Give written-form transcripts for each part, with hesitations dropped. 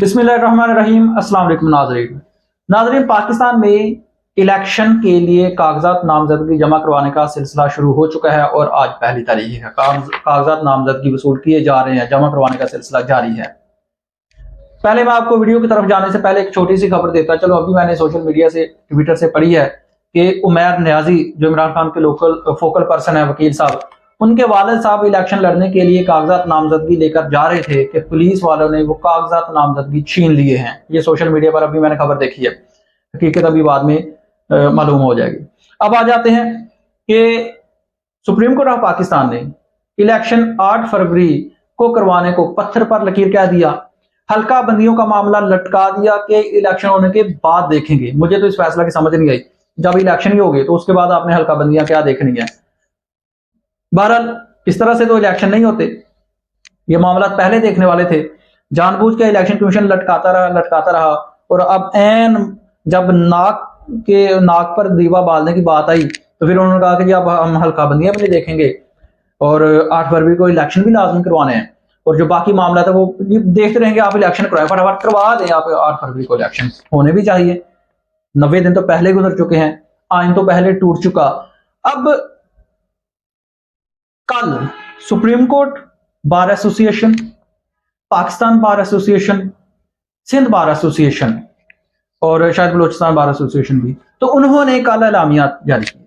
बिस्मिल्लाहिर्रहमानिर्रहीम। अस्सलाम वालेकुम नाज़रीन, पाकिस्तान में इलेक्शन के लिए कागजात नामजदगी जमा करवाने का सिलसिला शुरू हो चुका है और आज पहली तारीख है। कागजात नामजदगी वसूल किए जा रहे हैं, जमा करवाने का सिलसिला जारी है। पहले मैं आपको वीडियो की तरफ जाने से पहले एक छोटी सी खबर देता चलो। अभी मैंने सोशल मीडिया से, ट्विटर से पढ़ी है कि उमैर नियाजी जो इमरान खान के लोकल फोकल पर्सन है, वकील साहब, उनके वालिद साहब इलेक्शन लड़ने के लिए कागजात नामजदगी लेकर जा रहे थे कि पुलिस वालों ने वो कागजात नामजदगी छीन लिए हैं। ये सोशल मीडिया पर अभी मैंने खबर देखी है, हकीकत अभी बाद में मालूम हो जाएगी। अब आ जाते हैं कि सुप्रीम कोर्ट ऑफ पाकिस्तान ने इलेक्शन 8 फरवरी को करवाने को पत्थर पर लकीर कह दिया। हल्का बंदियों का मामला लटका दिया कि इलेक्शन होने के बाद देखेंगे। मुझे तो इस फैसला की समझ नहीं आई। जब इलेक्शन ही हो गए तो उसके बाद आपने हल्का बंदियां क्या देखनी है। बहरहाल इस तरह से तो इलेक्शन नहीं होते, ये मामला पहले देखने वाले थे। जानबूझ के इलेक्शन कमीशन लटकाता रहा और अब एन जब नाक पर दीवा बांधने की बात आई तो फिर उन्होंने कहा कि जी अब हम हल्का बंदियां भी नहीं देखेंगे और 8 फरवरी को इलेक्शन भी लाजमी करवाने हैं और जो बाकी मामला था वो देखते रहेंगे। आप इलेक्शन करवाए, फटाफट करवा दें। आप 8 फरवरी को इलेक्शन होने भी चाहिए। 90 दिन तो पहले गुजर चुके हैं, आइन तो पहले टूट चुका। अब कल supreme court, bar association, Pakistan bar association, Sindh bar association और शायद बलोचिस्तान बार एसोसिएशन भी, तो उन्होंने कल एलामिया जारी किया।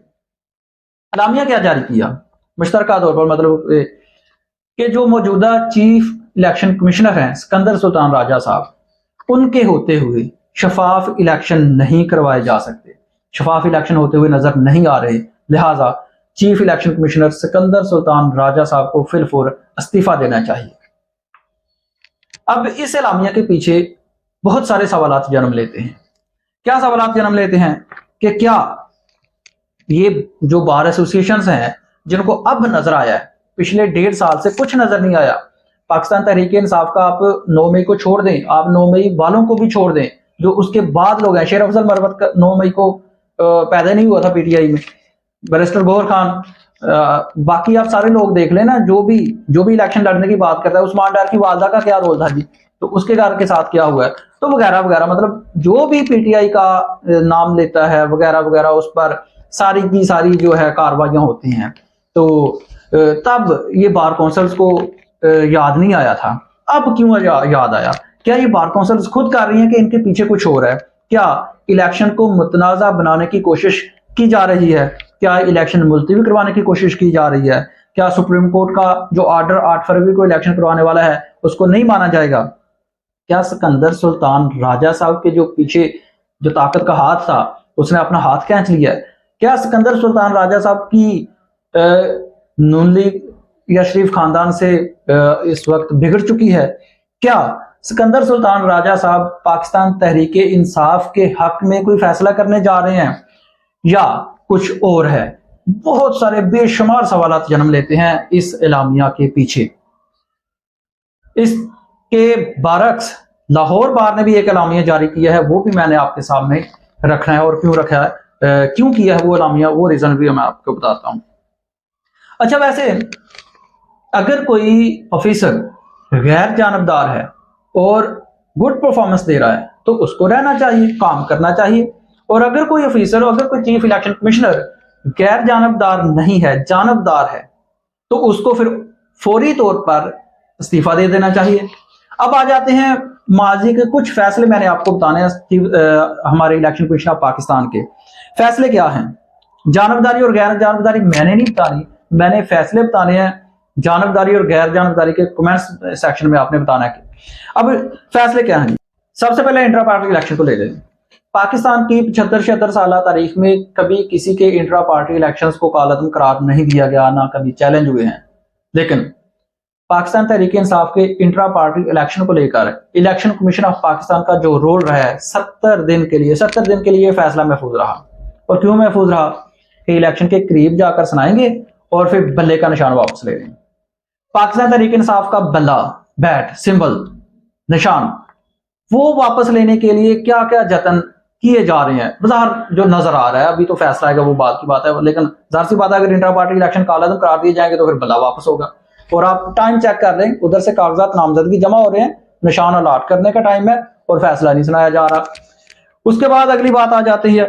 एलामिया क्या जारी किया? मुश्तरका तौर पर मतलब कि जो मौजूदा चीफ इलेक्शन कमिश्नर हैं सिकंदर सुल्तान राजा साहब, उनके होते हुए शफाफ इलेक्शन नहीं करवाए जा सकते, शफाफ इलेक्शन होते हुए नजर नहीं आ रहे। लिहाजा chief election commissioner Sikandar Sultan Raja साहब को फिलफौर इस्तीफा देना चाहिए। अब इस एलामिया के पीछे बहुत सारे सवालात जन्म लेते हैं। क्या सवालात जन्म लेते हैं कि क्या ये जो बार एसोसिएशन हैं जिनको अब नजर आया है, पिछले 1.5 साल से कुछ नजर नहीं आया। पाकिस्तान तहरीक इंसाफ का आप 9 मई को छोड़ दें, आप 9 मई वालों को भी छोड़ दें, जो उसके बाद लोग हैं। शेर अफजल मरवत 9 मई को पैदा नहीं हुआ था पीटीआई में, बैरिस्टर गौहर खान, बाकी आप सारे लोग देख लेना, जो भी इलेक्शन लड़ने की बात करता है। उस्मान डार की वालदा का क्या रोल था जी, तो उसके घर के साथ क्या हुआ है, तो वगैरह वगैरह। मतलब जो भी पीटीआई का नाम लेता है वगैरह वगैरह, उस पर सारी की सारी जो है कार्रवाइयां होती हैं। तो तब ये बार काउंसिल्स को याद नहीं आया था, अब क्यों याद आया? क्या ये बार काउंसिल्स खुद कर रही हैं कि इनके पीछे कुछ हो रहा है? क्या इलेक्शन को मुतनाज़ा बनाने की कोशिश की जा रही है? क्या इलेक्शन मुलतवी करवाने की कोशिश की जा रही है? क्या सुप्रीम कोर्ट का जो ऑर्डर 8 फरवरी को इलेक्शन करवाने वाला है उसको नहीं माना जाएगा? क्या सिकंदर सुल्तान राजा साहब के जो पीछे जो ताकत का हाथ था उसने अपना हाथ खींच लिया है? क्या सिकंदर सुल्तान राजा साहब की नून लीग या शरीफ खानदान से इस वक्त बिगड़ चुकी है? क्या सिकंदर सुल्तान राजा साहब पाकिस्तान तहरीक इंसाफ के हक में कोई फैसला करने जा रहे हैं या कुछ और है? बहुत सारे बेशुमार सवालात जन्म लेते हैं इस एलामिया के पीछे। इसके बरअक्स लाहौर बार ने भी एक एलामिया जारी किया है, वो भी मैंने आपके सामने रखना है। और क्यों रखा है, क्यों किया है वो एलामिया, वो रीजन भी मैं आपको बताता हूं। अच्छा, वैसे अगर कोई ऑफिसर गैर जानबदार है और गुड परफॉर्मेंस दे रहा है तो उसको रहना चाहिए, काम करना चाहिए। और अगर कोई ऑफिसर, अगर कोई चीफ इलेक्शन कमिश्नर गैर जानबदार नहीं है, जानबदार है, तो उसको फिर फौरी तौर पर इस्तीफा दे देना चाहिए। अब आ जाते हैं माजी के कुछ फैसले, मैंने आपको बताने हैं हमारे इलेक्शन कमीशन ऑफ पाकिस्तान के फैसले क्या हैं। जानबदारी और गैर जानबदारी मैंने नहीं बतानी, मैंने फैसले बताने हैं। जानबदारी और गैर जानबदारी के कमेंट्स सेक्शन में आपने बताना है। अब फैसले क्या हैं? सबसे पहले इंट्रा पार्टी इलेक्शन को ले लें। पाकिस्तान की 75-76 साल तारीख में कभी किसी के इंट्रा पार्टी इलेक्शंस को कालअदम करार नहीं दिया गया, ना कभी चैलेंज हुए हैं। लेकिन पाकिस्तान तहरीक इंसाफ के इंट्रा पार्टी इलेक्शन को लेकर इलेक्शन कमीशन ऑफ पाकिस्तान का जो रोल रहा है 70 दिन के लिए फैसला महफूज रहा। और क्यों महफूज रहा? कि इलेक्शन के करीब जाकर सुनाएंगे और फिर बल्ले का निशान वापस ले लेंगे। पाकिस्तान तहरीक इंसाफ का बल्ला, बैट, सिंबल, निशान, वो वापस लेने के लिए क्या क्या जतन किए जा रहे हैं बाहर जो नजर आ रहा है। अभी तो फैसला आएगा, वो बात की बात है, लेकिन जाहिर सी बात है अगर इंट्रा पार्टी इलेक्शन कालअदम करार दिए जाएंगे तो फिर बल्ला वापस होगा। और आप टाइम चेक कर लें, उधर से कागजात नामजदगी जमा हो रहे हैं, निशान अलाट करने का टाइम है और फैसला नहीं सुनाया जा रहा। उसके बाद अगली बात आ जाती है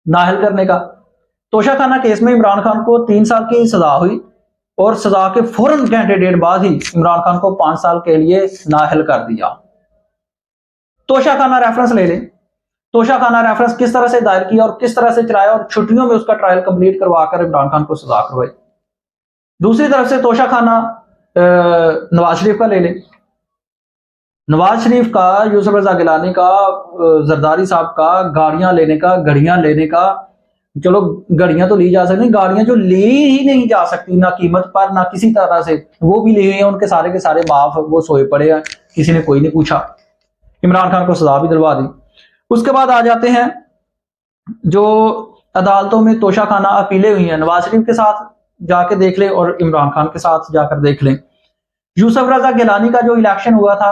नाअहल करने का। तोशाखाना केस में इमरान खान को 3 साल की सजा हुई और सजा के फौरन घंटे डेढ़ बाद ही इमरान खान को 5 साल के लिए नाअहल कर दिया। तोशाखाना रेफरेंस ले लें। तोशाखाना रेफरेंस किस तरह से दायर किया और किस तरह से चलाया और छुट्टियों में उसका ट्रायल कंप्लीट करवाकर इमरान खान को सजा करवाई। दूसरी तरफ से तोशाखाना नवाज शरीफ का ले लें। नवाज शरीफ का, यूसुफ रजा गिलानी का, जरदारी साहब का गाड़ियां लेने का, घड़ियां लेने का, चलो घड़ियां तो ली जा सकती, गाड़ियां जो ली ही नहीं जा सकती ना कीमत पर ना किसी तरह से, वो भी ली हुई है, उनके सारे के सारे माफ, वो सोए पड़े हैं, किसी ने कोई नहीं पूछा। इमरान खान को सजा भी दिलवा दी। उसके बाद आ जाते हैं जो अदालतों में तोशाखाना अपीलें हुई हैं, नवाज शरीफ के साथ जाके देख लें और इमरान खान के साथ जाकर देख लें। यूसुफ रजा गिलानी का जो इलेक्शन हुआ था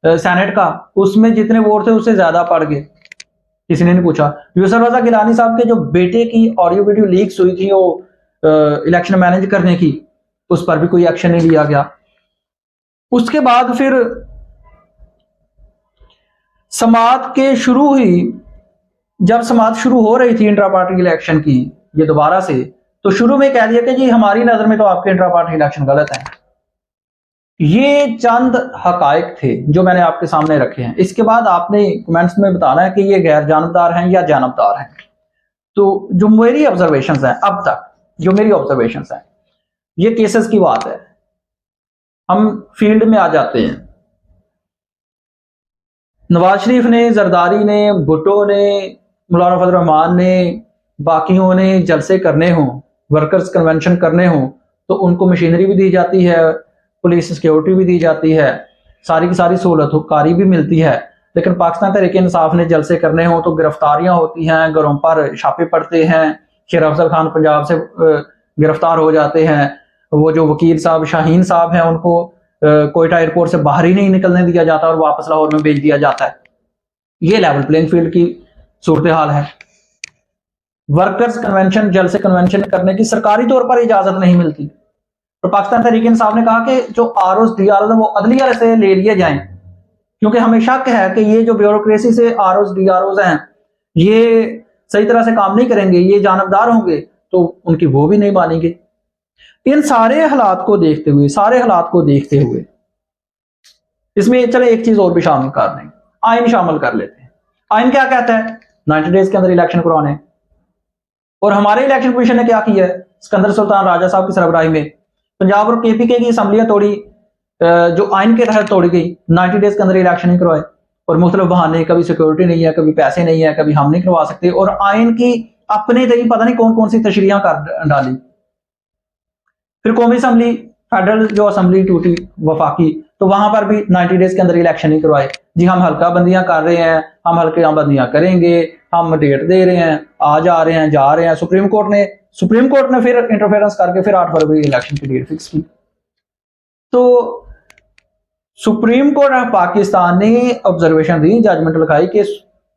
सेनेट का, उसमें जितने वोट थे उससे ज्यादा पड़ गए, किसी ने नहीं पूछा। यूसुफ रजा गिलानी साहब के जो बेटे की ऑडियो वीडियो लीक्स हुई थी वो इलेक्शन मैनेज करने की, उस पर भी कोई एक्शन नहीं लिया गया। उसके बाद फिर समाअत के शुरू हुई, जब समाअत शुरू हो रही थी इंट्रा पार्टी इलेक्शन की, ये दोबारा से, तो शुरू में कह दिया कि जी हमारी नजर में तो आपके इंट्रा पार्टी इलेक्शन गलत है। ये चंद हकायक थे जो मैंने आपके सामने रखे हैं। इसके बाद आपने कमेंट्स में बताना है कि ये गैर जानबदार हैं या जानबदार हैं। तो जो मेरी ऑब्जर्वेशंस हैं अब तक, जो मेरी ऑब्जर्वेशंस हैं, ये केसेस की बात है। हम फील्ड में आ जाते हैं। नवाज शरीफ ने, जरदारी ने, भुट्टो ने, मौलाना फजल रहमान ने, बाकियों ने जलसे करने हों, वर्कर्स कन्वेंशन करने हों, तो उनको मशीनरी भी दी जाती है, पुलिस सिक्योरिटी भी दी जाती है, सारी की सारी सहूलतकारी भी मिलती है। लेकिन पाकिस्तान तहरीक-ए-इंसाफ ने जलसे करने हों तो गिरफ्तारियां होती हैं, घरों पर छापे पड़ते हैं, शेर अफजल खान पंजाब से गिरफ्तार हो जाते हैं, वो जो वकील साहब शाहीन साहब हैं उनको कोयटा एयरपोर्ट से बाहर ही नहीं निकलने दिया जाता और वापस लाहौर में भेज दिया जाता है। ये लेवल प्लेइंग फील्ड की सूरत हाल है। वर्कर्स कन्वेंशन, जलसे कन्वेंशन करने की सरकारी तौर पर इजाजत नहीं मिलती। तो पाकिस्तान तहरीक-ए-इंसाफ ने कहा कि जो आरओज डीआरओज हैं वो अदलिया से ले लिए जाएं, क्योंकि हमें शक है कि ये जो ब्यूरोक्रेसी से आरओज डीआरओज हैं ये सही तरह से काम नहीं करेंगे, ये जानबदार होंगे, तो उनकी वो भी नहीं मानेंगे। इन सारे हालात को देखते हुए, इसमें चले एक चीज और भी शामिल कर लें, आइन शामिल कर लेते हैं। आइन क्या कहता है? 90 डेज के अंदर इलेक्शन करवाने। और हमारे इलेक्शन कमीशन ने क्या किया है? सिकंदर सुल्तान राजा साहब की सरबराही में पंजाब और केपीके की असम्बलियां तोड़ी, जो आइन के तहत तोड़ी गई, 90 डेज के अंदर इलेक्शन नहीं करवाए, और मुख्तलिफ बहाने, कभी सिक्योरिटी नहीं है, कभी पैसे नहीं है, कभी हम नहीं करवा सकते, और आइन की अपने तक पता नहीं कौन कौन सी तशरीहां कर डाली। फिर कौमी असम्बली, फेडरल जो असम्बली टूटी वफाकी, तो वहां पर भी 90 डेज के अंदर इलेक्शन नहीं करवाए। जी हम हल्का बंदियां कर रहे हैं, हम हल्का बंदियां करेंगे, हम डेट दे रहे हैं, आ जा रहे हैं, जा रहे हैं। सुप्रीम कोर्ट ने फिर इंटरफेरेंस करके फिर 8 फरवरी इलेक्शन की डेट फिक्स की। तो सुप्रीम कोर्ट ऑफ पाकिस्तान ने ऑब्जर्वेशन दी, जजमेंट लिखाई कि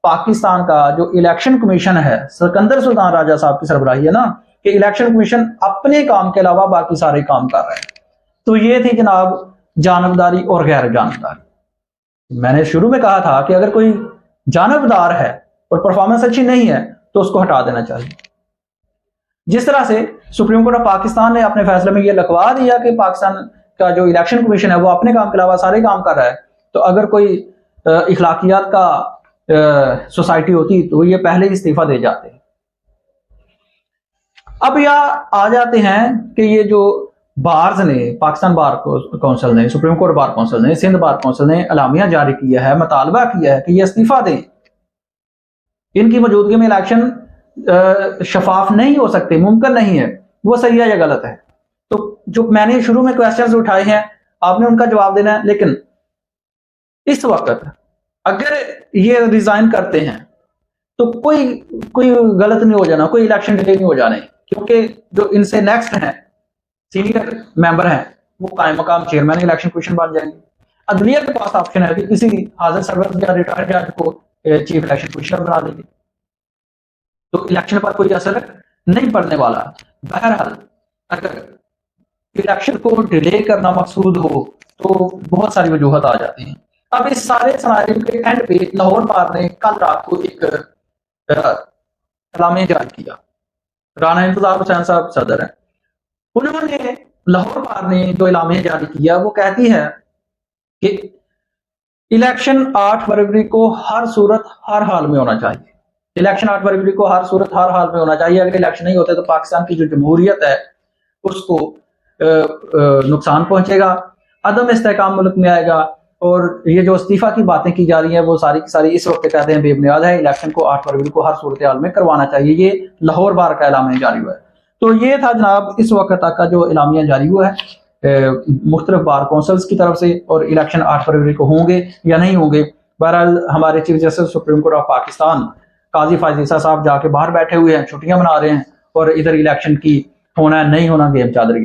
पाकिस्तान का जो इलेक्शन कमीशन है, सिकंदर सुल्तान राजा साहब की सरबराही है ना, कि इलेक्शन कमीशन अपने काम के अलावा बाकी सारे काम कर रहे हैं। तो ये थी जनाब जानबदारी और गैर जानबदारी। मैंने शुरू में कहा था कि अगर कोई जानबदार है और परफॉर्मेंस अच्छी नहीं है तो उसको हटा देना चाहिए। जिस तरह से सुप्रीम कोर्ट ऑफ पाकिस्तान ने अपने फैसले में यह लिखवा दिया कि पाकिस्तान का जो इलेक्शन कमीशन है वो अपने काम के अलावा सारे काम कर रहा है, तो अगर कोई इखलाकियात का सोसाइटी होती तो ये पहले ही इस्तीफा दे जाते। अब यह आ जाते हैं कि ये जो बार्स ने, पाकिस्तान बार काउंसिल ने, सुप्रीम कोर्ट बार काउंसिल ने, सिंध बार काउंसिल ने अलामिया जारी किया है, मुतालबा किया है कि ये इस्तीफा दें, इनकी मौजूदगी में इलेक्शन शफाफ नहीं हो सकते, मुमकिन नहीं है। वो सही है या गलत है? तो जो मैंने शुरू में क्वेश्चंस उठाए हैं आपने उनका जवाब देना है। लेकिन इस वक्त अगर ये रिजाइन करते हैं तो कोई गलत नहीं हो जाना, कोई इलेक्शन डिले नहीं हो जाने, क्योंकि जो इनसे नेक्स्ट हैं, सीनियर मेंबर हैं, वो कायम मकाम चेयरमैन इलेक्शन कमीशन बन जाएंगे। अदलिया के पास ऑप्शन है कि किसी हाजिर सर्वर या रिटायर्ड जज को चीफ इलेक्शन कमिश्नर बना देंगे, तो इलेक्शन पर कोई असर नहीं पड़ने वाला। बहरहाल अगर इलेक्शन को डिले करना मकसूद हो तो बहुत सारी वजूहत आ जाती हैं। अब इस सारे सिनेरियो के एंड पे लाहौर बार ने कल रात को एक एलामिया जारी किया। राना इंतजार हुसैन साहब सदर हैं, उन्होंने लाहौर बार ने जो एलामिया जारी किया वो कहती है कि इलेक्शन 8 फरवरी को हर सूरत हर हाल में होना चाहिए। इलेक्शन 8 फरवरी को हर सूरत हर हाल में होना चाहिए। अगर इलेक्शन नहीं होते तो पाकिस्तान की जो जमहूरियत है उसको नुकसान पहुंचेगा, अदम इस्तेहकाम मुल्क में आएगा। और ये जो इस्तीफा की बातें की जा रही हैं वो सारी की सारी इस वक्त कहते हैं बेबुनियाद है। इलेक्शन को 8 फरवरी को हर सूरत हाल में करवाना चाहिए, ये लाहौर बार का एलामिया जारी हुआ है। तो ये था जनाब इस वक्त तक का जो एलामिया जारी हुआ है मुख्तलिफ बार काउंसिल्स की तरफ से, और इलेक्शन 8 फरवरी को होंगे या नहीं होंगे। बहरहाल हमारे chief justice supreme court of Pakistan Qazi Faez Isa साहब जाके बाहर बैठे हुए हैं, छुट्टियां मना रहे हैं, और इधर इलेक्शन की होना नहीं होना गेम चल रही है।